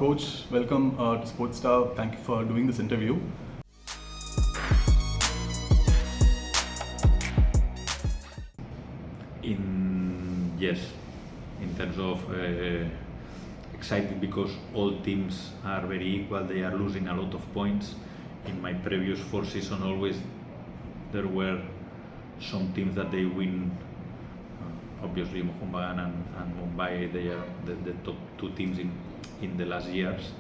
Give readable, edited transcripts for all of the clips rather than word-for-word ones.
Coach, welcome to Sportstar. Thank you for doing this interview. Yes, in terms of excited because all teams are very equal. They are losing a lot of points. In my previous 4 seasons, always there were some teams that they win. Obviously, Mohun and Mumbai, they are the top 2 teams in the last years.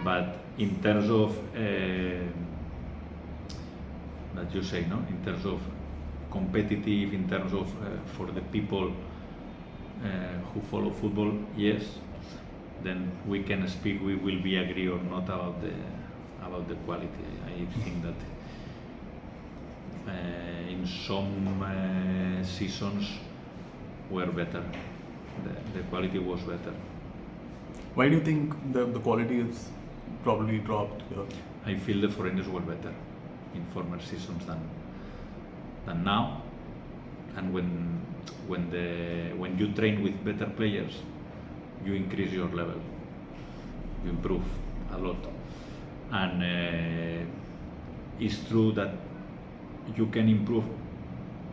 But in terms of that you say, no, in terms of competitive, in terms of for the people who follow football, yes. Then we can speak. We will be agree or not about the quality. I think that in some seasons were better. The quality was better. Why do you think the quality is probably dropped here? I feel the foreigners were better in former seasons than now, and when you train with better players, you increase your level, you improve a lot, and it's true that you can improve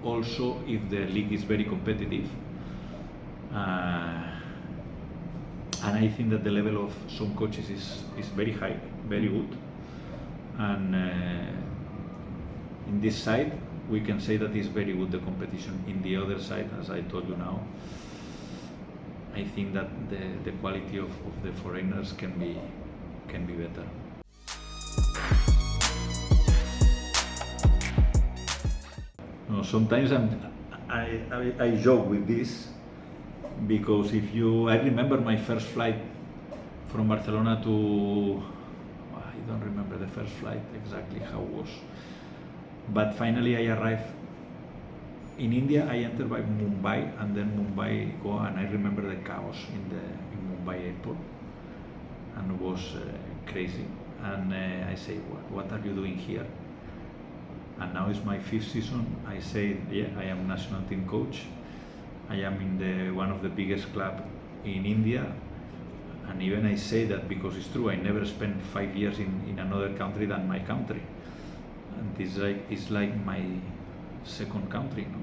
also if the league is very competitive, and I think that the level of some coaches is very high, very good, and in this side we can say that is very good, the competition. In the other side, as I told you now, I think that the quality of the foreigners can be better. No, sometimes I joke with this because I remember my first flight from Barcelona to, I don't remember the first flight exactly how it was, but finally I arrived in India. I entered by Mumbai and then Mumbai, Goa, and I remember the chaos in Mumbai airport, and it was crazy. And I say, what are you doing here? And now it's my 5th season. I say, yeah, I am national team coach. I am in one of the biggest club in India, and even I say that because it's true. I never spent 5 years in another country than my country, and it's like my second country. No?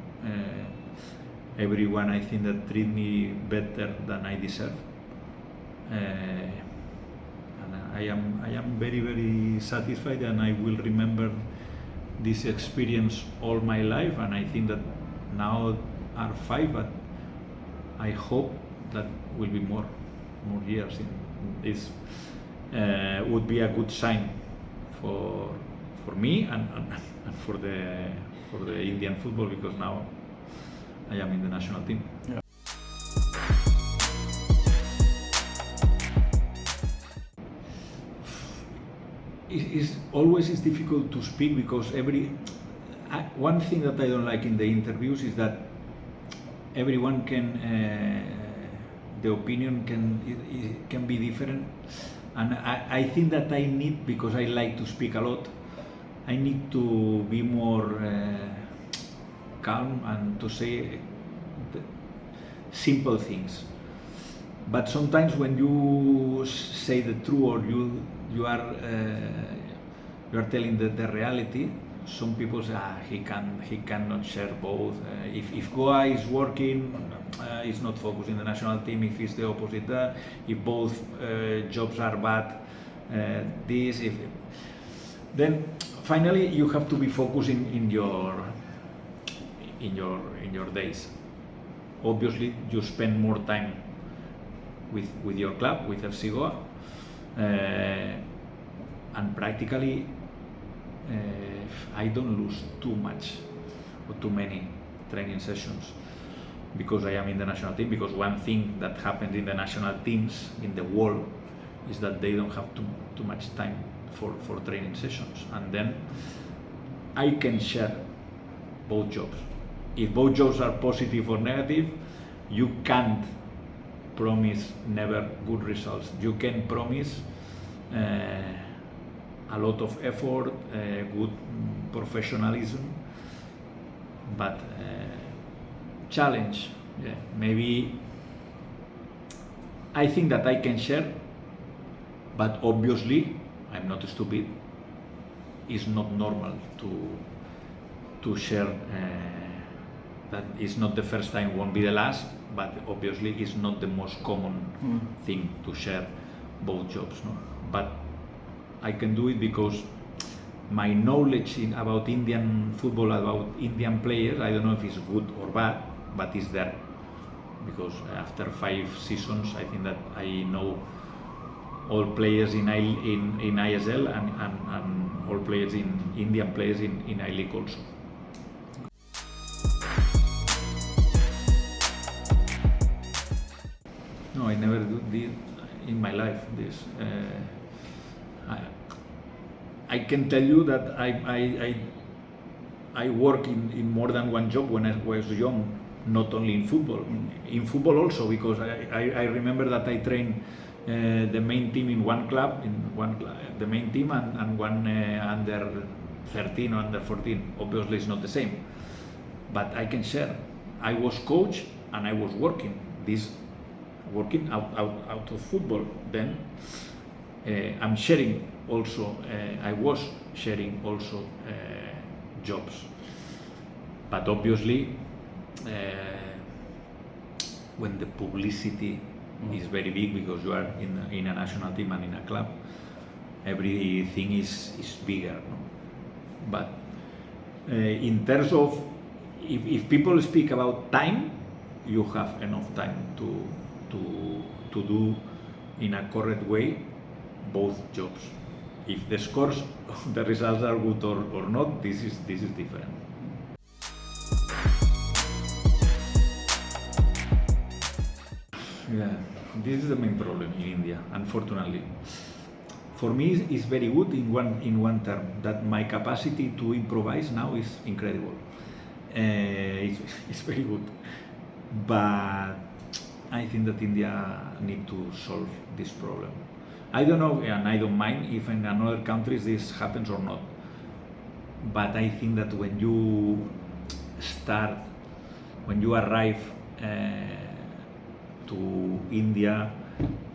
Everyone, I think, that treat me better than I deserve, and I am very, very satisfied, and I will remember this experience all my life. And I think that now are 5, but I hope that will be more years. This would be a good sign for me and for the Indian football, because now I am in the national team. Yeah. It's always difficult to speak because one thing that I don't like in the interviews is that everyone the opinion can be different, and I think that I need, because I like to speak a lot, I need to be more calm and to say simple things. But sometimes when you say the truth, or you are telling the reality, some people say he cannot share both. If Goa is working, he's not focused in the national team. If it's the opposite, if both jobs are bad, then finally you have to be focusing in your days. Obviously, you spend more time with your club, with FC Goa, and practically I don't lose too much or too many training sessions because I am in the national team. Because one thing that happens in the national teams in the world is that they don't have too much time for training sessions, and then I can share both jobs. If both jobs are positive or negative, you can't promise never good results. You can promise a lot of effort, good professionalism, but challenge. Yeah, maybe I think that I can share, but obviously I'm not stupid. It's not normal to share. That is not the first time, won't be the last, but obviously it's not the most common thing to share both jobs. No? But I can do it because my knowledge about Indian football, about Indian players, I don't know if it's good or bad, but it's there. Because after 5 seasons, I think that I know all players in ISL and all players Indian players in I-League also. No, I never did in my life this. I can tell you that I work in more than one job when I was young, not only in football. In football also, because I remember that I trained the main team in one club, the main team and one under 13 or under 14. Obviously, it's not the same, but I can share. I was coach and I was working out of football. Then I'm sharing also. I was sharing also jobs, but obviously when the publicity is very big because you are in a national team and in a club, everything is bigger. No? But in terms of if people speak about time, you have enough time to do in a correct way both jobs. If the scores, the results are good or not, this is different. Yeah, this is the main problem in India, unfortunately. For me, it's very good in one term that my capacity to improvise now is incredible. It's very good, but I think that India need to solve this problem. I don't know, and I don't mind if in another countries this happens or not. But I think that when you arrive to India,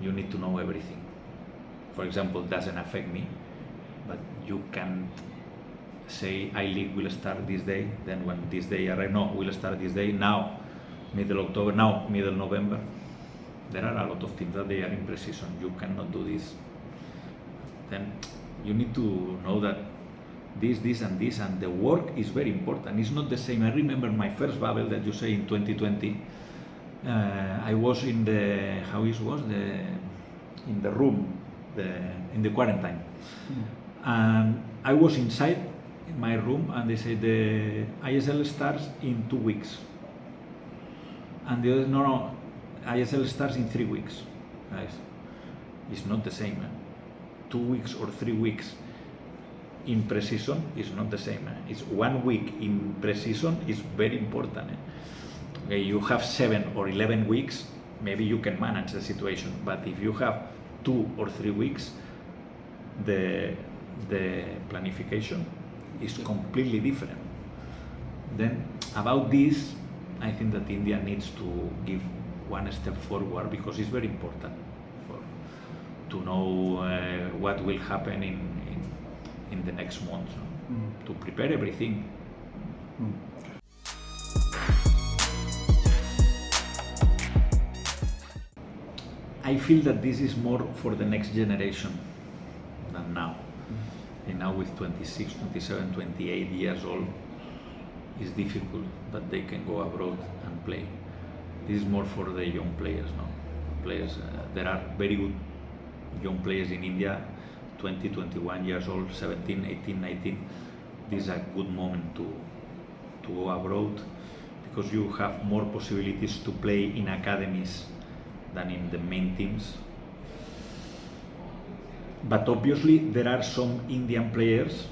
you need to know everything. For example, it doesn't affect me, but you can't say I-League will start this day, then when this day arrives, no, will start this day, now, middle October, now, middle November. There are a lot of teams that they are in pre-season. You cannot do this. Then you need to know that this and this, and the work is very important. It's not the same. I remember my first bubble that you say in 2020. I was in the in the room, in the quarantine, and I was inside in my room, and they said the ISL starts in 2 weeks, and the other no. ISL starts in 3 weeks, guys. It's not the same. 2 weeks or 3 weeks in pre-season is not the same. It's 1 week in pre-season is very important. Okay, you have 7 or 11 weeks, maybe you can manage the situation. But if you have 2 or 3 weeks, the planification is completely different. Then about this, I think that India needs to give one step forward because it's very important to know what will happen in the next month, to prepare everything. I feel that this is more for the next generation than now. And now with 26, 27, 28 years old, it's difficult that they can go abroad and play. This is more for the young players now. There are very good young players in India, 20, 21 years old, 17, 18, 19. This is a good moment to go abroad because you have more possibilities to play in academies than in the main teams. But obviously there are some Indian players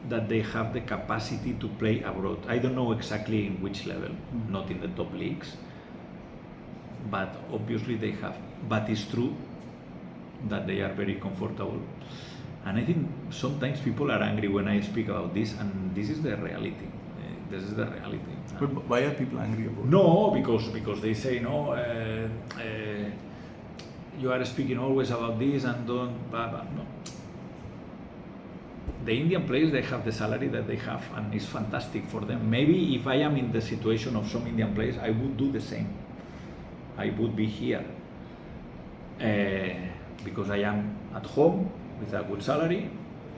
that they have the capacity to play abroad. I don't know exactly in which level, not in the top leagues, but obviously they have. But it's true that they are very comfortable. And I think sometimes people are angry when I speak about this, and this is the reality. This is the reality. But why are people angry about it? No, because they say no. you are speaking always about this and don't blah, blah. No. The Indian players, they have the salary that they have, and it's fantastic for them. Maybe if I am in the situation of some Indian players, I would do the same. I would be here because I am at home with a good salary.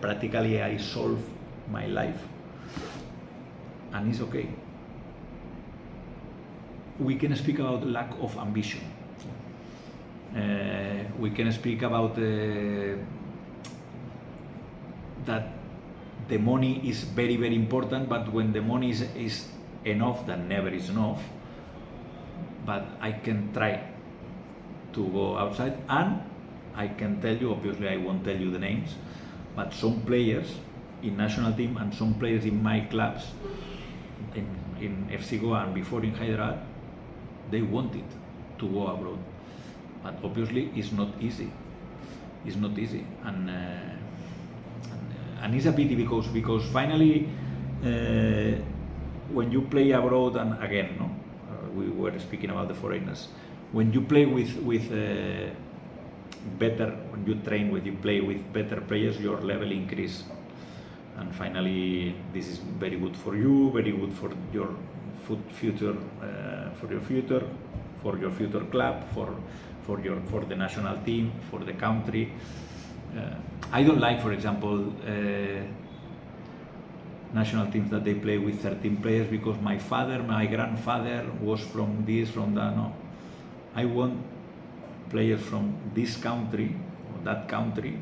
Practically, I solve my life, and it's okay. We can speak about lack of ambition. We can speak about that the money is very, very important, but when the money is enough, that never is enough. But I can try to go outside, and I can tell you, obviously I won't tell you the names, but some players in national team and some players in my clubs in FC Goa and before in Hyderabad, they wanted to go abroad, but obviously it's not easy. It's not easy, and it's a pity because finally when you play abroad, and again, no, we were speaking about the foreigners. When you play with better, when you train, when you play with better players, your level increase, and finally this is very good for you, very good for your future, for your future club, for the national team, for the country. I don't like, for example, national teams that they play with 13 players because my father, my grandfather was from this, from that. No, I want players from this country or that country.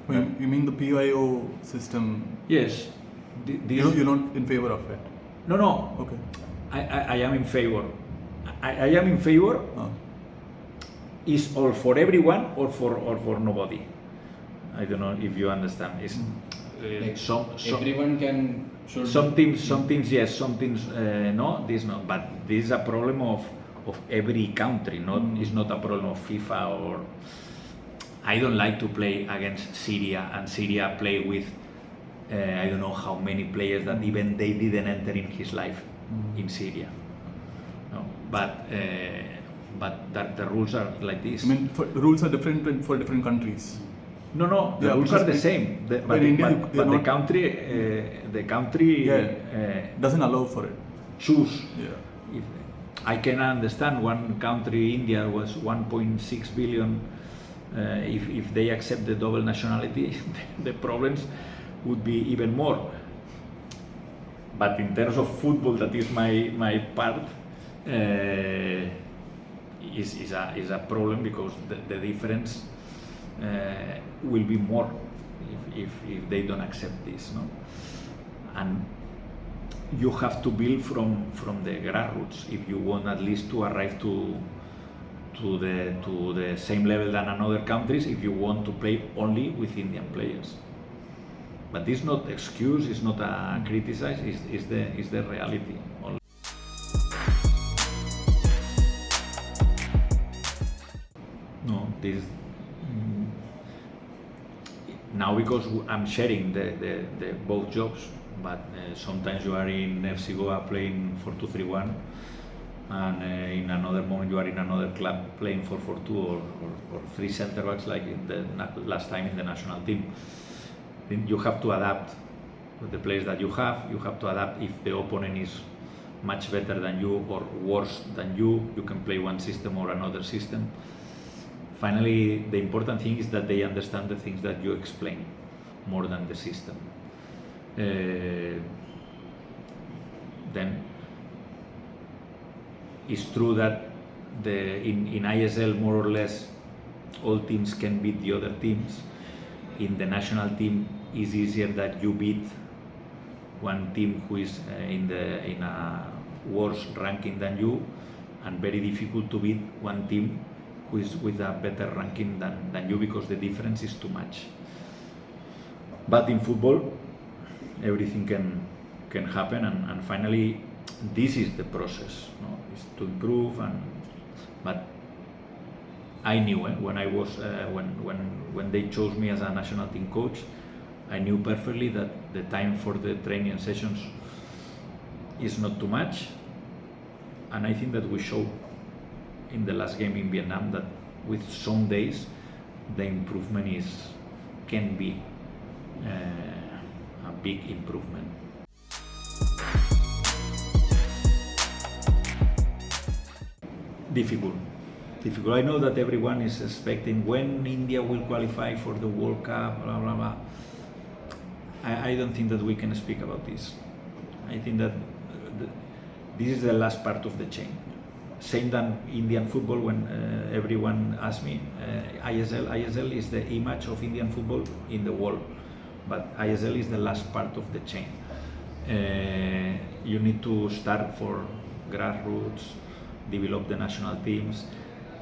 You mean the PIO system? Yes. You're not in favor of it? No. Okay. I am in favor. I am in favor. Is all for everyone or for nobody? I don't know if you understand. It's everyone can. Some teams yes, some teams no. This not, but this is a problem of every country. It's not a problem of FIFA or. I don't like to play against Syria, and Syria play with I don't know how many players that even they didn't enter in his life in Syria. No, but that the rules are like this. I mean, the rules are different for different countries. No, the rules are the same. But the country doesn't allow for it. Choose. Yeah. If I can understand one country, India, was 1.6 billion. If they accept the double nationality, the problems would be even more. But in terms of football, that is my part. Is a problem because the difference will be more if they don't accept this, no? And you have to build from the grassroots if you want at least to arrive to the same level than another countries if you want to play only with Indian players. But this is not excuse, it's not a criticize, it's the reality. No, this now because I'm sharing the both jobs, but sometimes you are in FC Goa playing 4-2-3-1, and in another moment you are in another club playing 4-4-2 or 3 center backs like in the last time in the national team. Then you have to adapt with the players that you have. You have to adapt if the opponent is much better than you or worse than you. You can play one system or another system. Finally, the important thing is that they understand the things that you explain more than the system. Then it's true that in ISL more or less all teams can beat the other teams. In the national team, it's easier that you beat one team who is in a worse ranking than you, and very difficult to beat one team who is with a better ranking than you because the difference is too much. But in football, everything can happen, and finally, this is the process. No? Is to improve, but I knew when I was when they chose me as a national team coach, I knew perfectly that the time for the training sessions is not too much, and I think that we showed in the last game in Vietnam that with some days the improvement can be a big improvement. Difficult. I know that everyone is expecting when India will qualify for the World Cup, blah blah blah. I don't think that we can speak about this. I think that this is the last part of the chain. Same than Indian football, when everyone asks me, ISL is the image of Indian football in the world, but ISL is the last part of the chain. You need to start for grassroots, develop the national teams.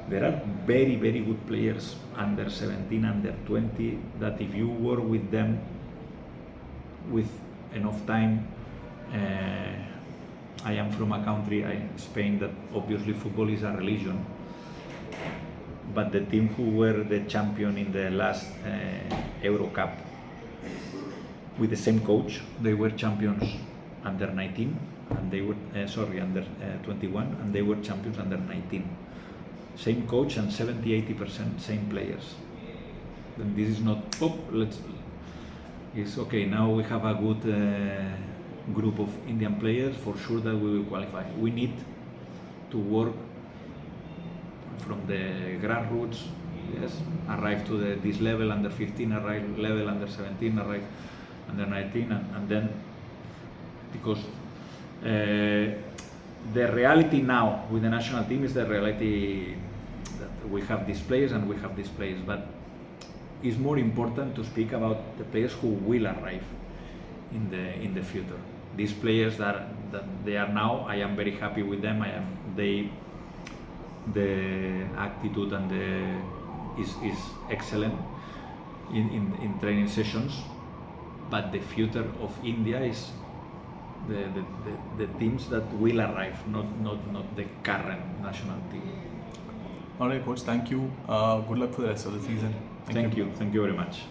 There are very, very good players under 17, under 20, that if you work with them with enough time, I am from a country, Spain, that obviously football is a religion, but the team who were the champion in the last Euro Cup, with the same coach, they were champions under 19, and they were under 21, and they were champions under 19. Same coach and 70-80% same players. Then this is not it's okay. Now we have a good group of Indian players. For sure that we will qualify. We need to work from the grassroots. Yes, arrive to this level under 15, arrive level under 17, arrive under 19, and then because. The reality now with the national team is the reality that we have these players and we have these players, but it's more important to speak about the players who will arrive in the future. These players that they are now, I am very happy with them. The attitude and is excellent in training sessions, but the future of India is the teams that will arrive, not the current national team. All right, coach. Thank you. Good luck for the rest of the season. Thank you very much.